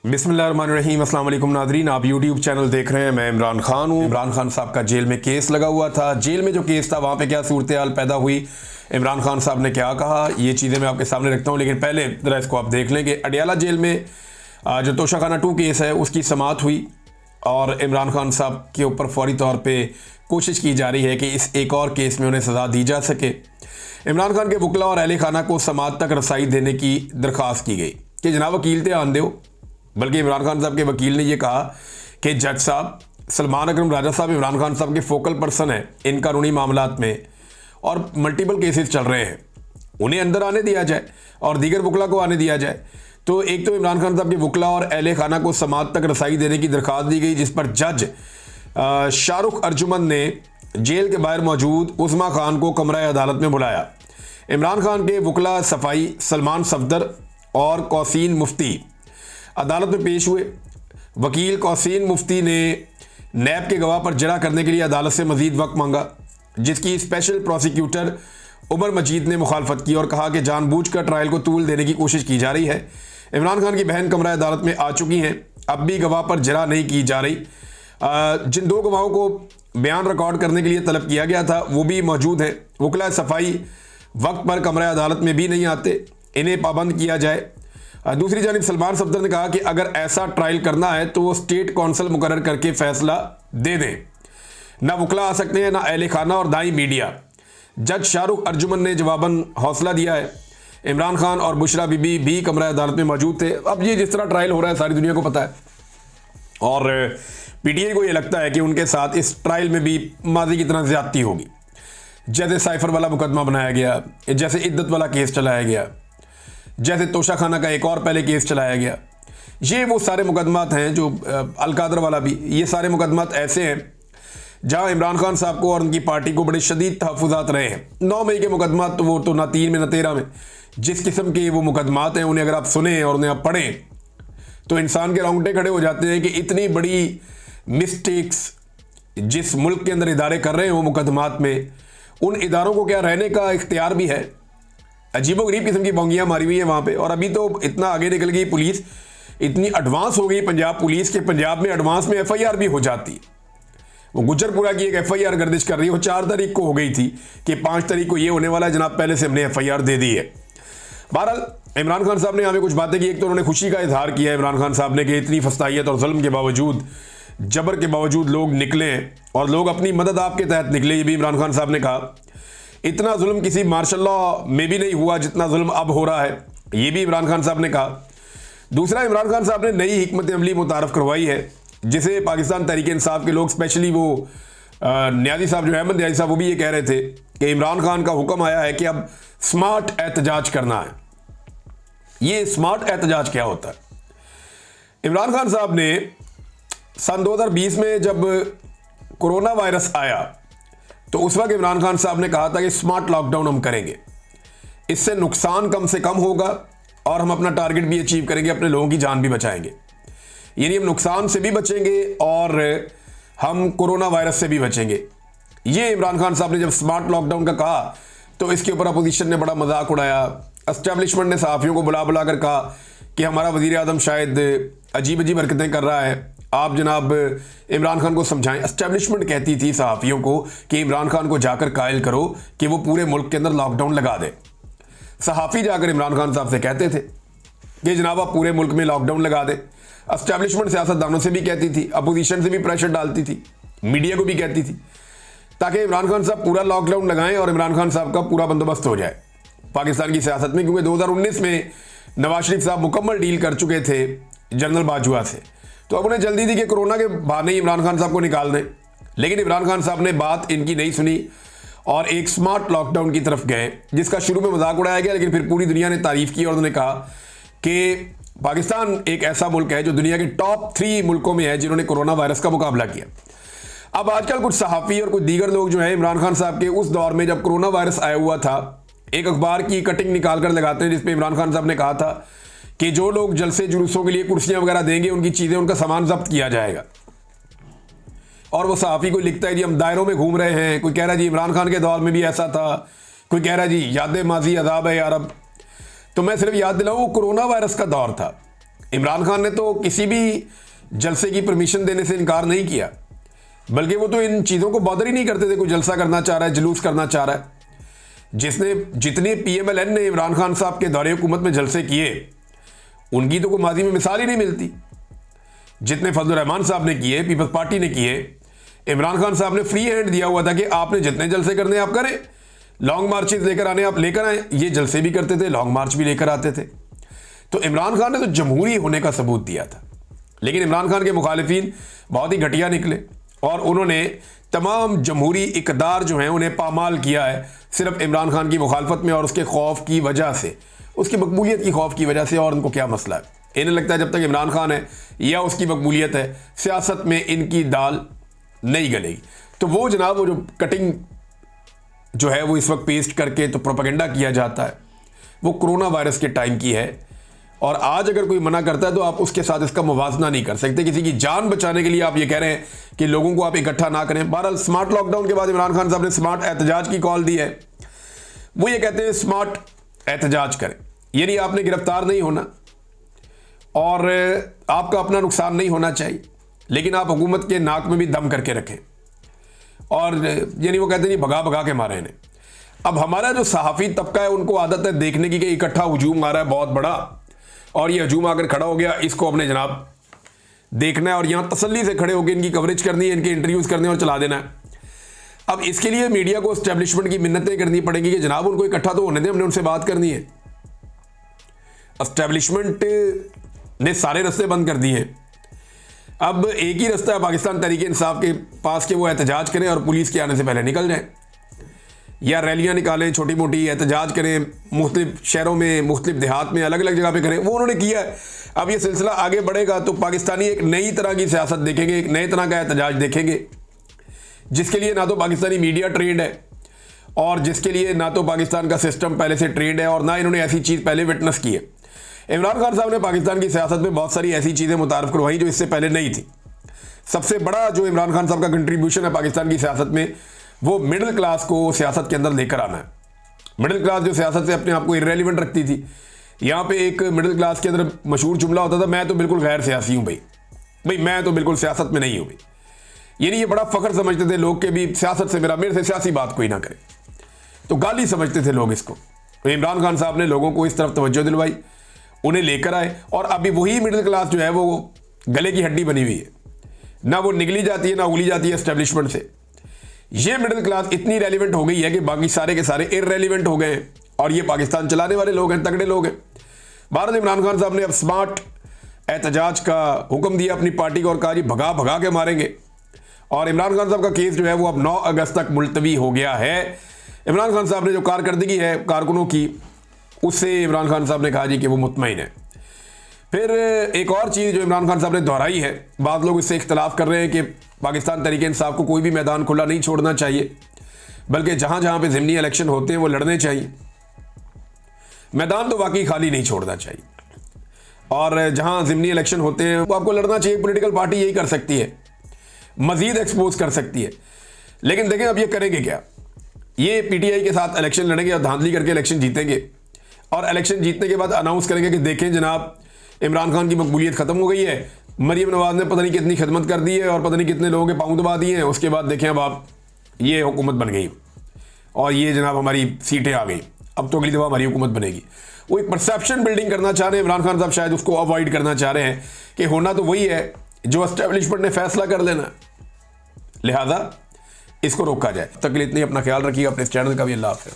बिस्मिल्लाहिर्रहमानिर्रहीम। अस्सलाम वालेकुम नाज़रीन, आप यूट्यूब चैनल देख रहे हैं। मैं इमरान खान हूँ। इमरान खान साहब का जेल में केस लगा हुआ था। जेल में जो केस था वहाँ पे क्या सूरत हाल पैदा हुई, इमरान खान साहब ने क्या कहा, ये चीज़ें मैं आपके सामने रखता हूँ। लेकिन पहले ज़रा इसको आप देख लें कि अडियाला जेल में जो तोशाखाना 2 केस है उसकी समाअत हुई और इमरान खान साहब के ऊपर फौरी तौर पर कोशिश की जा रही है कि इस एक और केस में उन्हें सज़ा दी जा सके। इमरान खान के वकला और अहले खाना को समाअत तक रसाई देने की दरख्वास्त की गई कि जनाब वकील थे आंदे हो। बल्कि इमरान खान साहब के वकील ने यह कहा कि जज साहब सलमान अकरम राजा साहब इमरान खान साहब के फोकल पर्सन हैं इन कानूनी मामलात में और मल्टीपल केसेस चल रहे हैं, उन्हें अंदर आने दिया जाए और दीगर वकला को आने दिया जाए। तो एक तो इमरान खान साहब के वकला और अहले खाना को समाअत तक रसाई देने की दरख्वास्त दी गई, जिस पर जज शाहरुख अर्जुमन ने जेल के बाहर मौजूद उस्मा खान को कमरा अदालत में बुलाया। इमरान खान के वकला सफाई सलमान सफदर और कौसीन मुफ्ती अदालत में पेश हुए। वकील कौसीन मुफ्ती ने नैब के गवाह पर जरा करने के लिए अदालत से मजीद वक्त मांगा, जिसकी स्पेशल प्रोसिक्यूटर उमर मजीद ने मुखालफत की और कहा कि जानबूझकर ट्रायल को तूल देने की कोशिश की जा रही है। इमरान खान की बहन कमरा अदालत में आ चुकी हैं, अब भी गवाह पर जरा नहीं की जा रही। जिन 2 गवाहों को बयान रिकॉर्ड करने के लिए तलब किया गया था वो भी मौजूद हैं। वकला सफाई वक्त पर कमरा अदालत में भी नहीं आते, इन्हें पाबंद किया जाए। दूसरी जानिब सलमान सफदर ने कहा कि अगर ऐसा ट्रायल करना है तो वो स्टेट कौंसल मुकर्रर करके फैसला दे दें, ना वकला आ सकते हैं ना अहले खाना और ना ही मीडिया। जज शाहरुख अर्जुमन ने जवाबन हौसला दिया है। इमरान खान और बुशरा बीबी भी कमरा अदालत में मौजूद थे। अब ये जिस तरह ट्रायल हो रहा है सारी दुनिया को पता है और पीटीआई को ये लगता है कि उनके साथ इस ट्रायल में भी माजी की तरह ज्यादती होगी। जैसे साइफर वाला मुकदमा बनाया गया, जैसे इद्दत वाला केस चलाया गया, जैसे तोशाखाना का एक और पहले केस चलाया गया, ये वो सारे मुकदमात हैं जो अलकादर वाला भी, ये सारे मुकदमात ऐसे हैं जहां इमरान खान साहब को और उनकी पार्टी को बड़े शदीद तहफ़्फ़ुज़ात रहे हैं। 9 मई के मुकदमात तो वो तो ना 3 में ना 13 में, जिस किस्म के वो मुकदमात हैं उन्हें अगर आप सुने और उन्हें आप पढ़ें तो इंसान के रोंगटे खड़े हो जाते हैं कि इतनी बड़ी मिस्टेक्स जिस मुल्क के अंदर इदारे कर रहे हैं वो मुकदमात में, उन इदारों को क्या रहने का इख्तियार भी है? अजीबोगरीब किस्म की बोंगियाँ मारी हुई हैं वहाँ पे। और अभी तो इतना आगे निकल गई पुलिस, इतनी एडवांस हो गई पंजाब पुलिस के पंजाब में एडवांस में एफआईआर भी हो जाती है। वो गुजरपुरा की एक एफआईआर गर्दिश कर रही है, वो 4 तारीख को हो गई थी कि 5 तारीख को ये होने वाला है जनाब, पहले से हमने एफआईआर दे दी है। बहरहाल इमरान खान साहब ने हमें कुछ बातें की। एक तो उन्होंने खुशी का इजहार किया इमरान खान साहब ने कि इतनी फस्तायत और जुल्म के बावजूद, जबर के बावजूद लोग निकले और लोग अपनी मदद आपके तहत निकले। ये भी इमरान खान साहब ने कहा इतना जुल्म किसी मार्शल लॉ में भी नहीं हुआ जितना जुल्म अब हो रहा है, ये भी इमरान खान साहब ने कहा। दूसरा, इमरान खान साहब ने नई हिकमत अमली मुतारफ़ करवाई है, जिसे पाकिस्तान तहरीक इंसाफ के लोग, स्पेशली वो न्याजी साहब जो अहमद न्याजी साहब, वो भी ये कह रहे थे कि इमरान खान का हुक्म आया है कि अब स्मार्ट एहतजाज करना है। ये स्मार्ट एहतजाज क्या होता है? इमरान खान साहब ने सन 2020 में जब कोरोना वायरस आया तो उस वक्त इमरान खान साहब ने कहा था कि स्मार्ट लॉकडाउन हम करेंगे, इससे नुकसान कम से कम होगा और हम अपना टारगेट भी अचीव करेंगे, अपने लोगों की जान भी बचाएंगे। यानी हम नुकसान से भी बचेंगे और हम कोरोना वायरस से भी बचेंगे। ये इमरान खान साहब ने जब स्मार्ट लॉकडाउन का कहा तो इसके ऊपर अपोजिशन ने बड़ा मजाक उड़ाया। एस्टेब्लिशमेंट ने सहाफ़ियों को बुला बुला कर कहा कि हमारा वज़ीर आज़म शायद अजीब अजीब हरकतें कर रहा है, आप जनाब इमरान खान को समझाएं। एस्टेब्लिशमेंट कहती थी सहाफ़ियों को कि इमरान खान को जाकर कायल करो कि वो पूरे मुल्क के अंदर लॉकडाउन लगा दे। सहाफ़ी जाकर इमरान खान साहब से कहते थे कि जनाब आप पूरे मुल्क में लॉकडाउन लगा दें। एस्टेब्लिशमेंट सियासतदानों से भी कहती थी, अपोजिशन से भी प्रेशर डालती थी, मीडिया को भी कहती थी, ताकि इमरान खान साहब पूरा लॉकडाउन लगाएं और इमरान खान साहब का पूरा बंदोबस्त हो जाए पाकिस्तान की सियासत में। क्योंकि 2019 में नवाज शरीफ साहब मुकम्मल डील कर चुके थे जनरल बाजवा से, तो अब उन्हें जल्दी थी कि कोरोना के बहाने ही इमरान खान साहब को निकाल दें। लेकिन इमरान खान साहब ने बात इनकी नहीं सुनी और एक स्मार्ट लॉकडाउन की तरफ गए, जिसका शुरू में मजाक उड़ाया गया, लेकिन फिर पूरी दुनिया ने तारीफ की और उन्होंने कहा कि पाकिस्तान एक ऐसा मुल्क है जो दुनिया के टॉप 3 मुल्कों में है जिन्होंने कोरोना वायरस का मुकाबला किया। अब आजकल कुछ सहाफ़ी और कुछ दीगर लोग जो है इमरान खान साहब के उस दौर में जब कोरोना वायरस आया हुआ था, एक अखबार की कटिंग निकाल कर लगाते हैं जिसपे इमरान खान साहब ने कहा था कि जो लोग जलसे जुलूसों के लिए कुर्सियां वगैरह देंगे उनकी चीज़ें, उनका सामान जब्त किया जाएगा। और वो सहाफ़ी को लिखता है जी हम दायरों में घूम रहे हैं, कोई कह रहा है जी इमरान खान के दौर में भी ऐसा था, कोई कह रहा है जी याद माजी अजाब है यार। अब तो मैं सिर्फ याद दिलाऊं वो कोरोना वायरस का दौर था। इमरान खान ने तो किसी भी जलसे की परमिशन देने से इनकार नहीं किया, बल्कि वो तो इन चीज़ों को बॉदर ही नहीं करते थे। कोई जलसा करना चाह रहा है, जुलूस करना चाह रहा है, जितने PMLN ने इमरान खान साहब के दौरे हुकूमत में जलसे किए उनकी तो कोई माजी में मिसाल ही नहीं मिलती। जितने फजलुर रहमान साहब ने किए, पीपल्स पार्टी ने किए, इमरान खान साहब ने फ्री हैंड दिया हुआ था कि आपने जितने जलसे करने आप करें, लॉन्ग मार्चेस लेकर आने आप लेकर आए। ये जलसे भी करते थे, लॉन्ग मार्च भी लेकर आते थे। तो इमरान खान ने तो जमहूरी होने का सबूत दिया था। लेकिन इमरान खान के मुखालिफिन बहुत ही घटिया निकले और उन्होंने तमाम जमहूरी इकदार जो हैं उन्हें पामाल किया है सिर्फ इमरान खान की मुखालफत में और उसके खौफ की वजह से, उसकी मकबूलियत की खौफ की वजह से। और उनको क्या मसला है, इन्हें लगता है जब तक इमरान खान है या उसकी मकबूलियत है, सियासत में इनकी दाल नहीं गलेगी। तो वो जनाब, वो जो कटिंग जो है वो इस वक्त पेस्ट करके तो प्रोपेगेंडा किया जाता है, वो कोरोना वायरस के टाइम की है। और आज अगर कोई मना करता है तो आप उसके साथ इसका मुवाजना नहीं कर सकते। किसी की जान बचाने के लिए आप ये कह रहे हैं कि लोगों को आप इकट्ठा ना करें। बहरहाल स्मार्ट लॉकडाउन के बाद इमरान खान साहब ने स्मार्ट एहतजाज की कॉल दी है। वो ये कहते हैं स्मार्ट एहतजाज करें, यानी आपने गिरफ्तार नहीं होना और आपका अपना नुकसान नहीं होना चाहिए, लेकिन आप हुकूमत के नाक में भी दम करके रखें। और यानी वो कहते हैं जी भगा भगा के मारे इन्हें। अब हमारा जो सहाफ़ी तबका है उनको आदत है देखने की कि इकट्ठा हजूम आ रहा है बहुत बड़ा, और ये हजूम आकर खड़ा हो गया, इसको अपने जनाब देखना है और यहाँ तसल्ली से खड़े होकर इनकी कवरेज करनी है, इनके इंटरव्यूज़ करने और चला देना है। अब इसके लिए मीडिया को एस्टेब्लिशमेंट की मिन्नतें करनी पड़ेंगी कि जनाब उनको इकट्ठा तो होने दें, हमने उनसे बात करनी है। एस्टेब्लिशमेंट ने सारे रास्ते बंद कर दिए हैं। अब एक ही रास्ता है पाकिस्तान तहरीक इंसाफ के पास कि वो एहतजाज करें और पुलिस के आने से पहले निकल जाएं, या रैलियां निकालें, छोटी मोटी एहतजाज करें, मुख्तलिफ शहरों में, मुख्तलिफ देहात में, अलग अलग जगह पे करें। वो उन्होंने किया है। अब ये सिलसिला आगे बढ़ेगा तो पाकिस्तानी एक नई तरह की सियासत देखेंगे, एक नए तरह का एहतजाज देखेंगे, जिसके लिए ना तो पाकिस्तानी मीडिया ट्रेंड है और जिसके लिए ना तो पाकिस्तान का सिस्टम पहले से ट्रेंड है और ना इन्होंने ऐसी चीज़ पहले विटनेस की है। इमरान खान साहब ने पाकिस्तान की सियासत में बहुत सारी ऐसी चीज़ें मुतारफ़ करवाई जो इससे पहले नहीं थी। सबसे बड़ा जो इमरान खान साहब का कंट्रीब्यूशन है पाकिस्तान की सियासत में, वो मिडिल क्लास को सियासत के अंदर लेकर आना है। मिडिल क्लास जो सियासत से अपने आप को इररेलेवेंट रखती थी, यहाँ पे एक मिडिल क्लास के अंदर मशहूर जुमला होता था, मैं तो बिल्कुल गैर सियासी हूँ भाई मैं तो बिल्कुल सियासत में नहीं हूँ भाई। यानी ये बड़ा फ़ख्र समझते थे लोग के भी सियासत से मेरे से सियासी बात कोई ना करे, तो गाली समझते थे लोग इसको। तो इमरान खान साहब ने लोगों को इस तरफ तवज्जो दिलवाई, उन्हें लेकर आए और अभी वही मिडिल क्लास जो है वो गले की हड्डी बनी हुई है, ना वो निगली जाती है ना उगली जाती है एस्टेब्लिशमेंट से। ये मिडिल क्लास इतनी रेलिवेंट हो गई है कि बाकी सारे के सारे इररेलेवेंट हो गए हैं और ये पाकिस्तान चलाने वाले लोग हैं, तगड़े लोग हैं। भारत इमरान खान साहब ने अब स्मार्ट एहतजाज का हुक्म दिया अपनी पार्टी को और कहा जी भगा भगा के मारेंगे। और इमरान खान साहब का केस जो है वो अब 9 अगस्त तक मुलतवी हो गया है। इमरान खान साहब ने जो कारकर्दगी है कारकुनों की, उससे इमरान खान साहब ने कहा जी कि वो मुतमईन है। फिर एक और चीज़ जो इमरान खान साहब ने दोहराई है, बाद लोग इससे इख्तलाफ कर रहे हैं कि पाकिस्तान तहरीक इंसाफ को कोई भी मैदान खुला नहीं छोड़ना चाहिए, बल्कि जहाँ जहाँ पे ज़िमनी इलेक्शन होते हैं वो लड़ने चाहिए। मैदान तो वाकई खाली नहीं छोड़ना चाहिए और जहाँ ज़िमनी इलेक्शन होते हैं वो आपको लड़ना चाहिए। पॉलिटिकल पार्टी यही कर सकती है, मज़ीद एक्सपोज कर सकती है। लेकिन देखें अब ये करेंगे क्या, ये PTI के साथ इलेक्शन लड़ेंगे और धांधली करके इलेक्शन जीतेंगे और इलेक्शन जीतने के बाद अनाउंस करेंगे कि देखें जनाब इमरान खान की मकबूलियत ख़त्म हो गई है, मरीम नवाज़ ने पता नहीं कितनी खिदमत कर दी है और पता नहीं कितने लोगों के पाँव दबा दिए हैं, उसके बाद देखें अब आप ये हुकूमत बन गई और ये जनाब हमारी सीटें आ गई, अब तो अगली दफ़ा हमारी हुकूमत बनेगी। वो एक परसेप्शन बिल्डिंग करना चाह रहे हैं इमरान खान साहब, शायद उसको अवॉइड करना चाह रहे हैं कि होना तो वही है जो एस्टेब्लिशमेंट ने फैसला कर लेना, लिहाजा इसको रोका जाए। तब तक के लिए इतनी अपना ख्याल रखिएगा, अपने इस चैनल का भी। अल्लाह हाफ़िज़।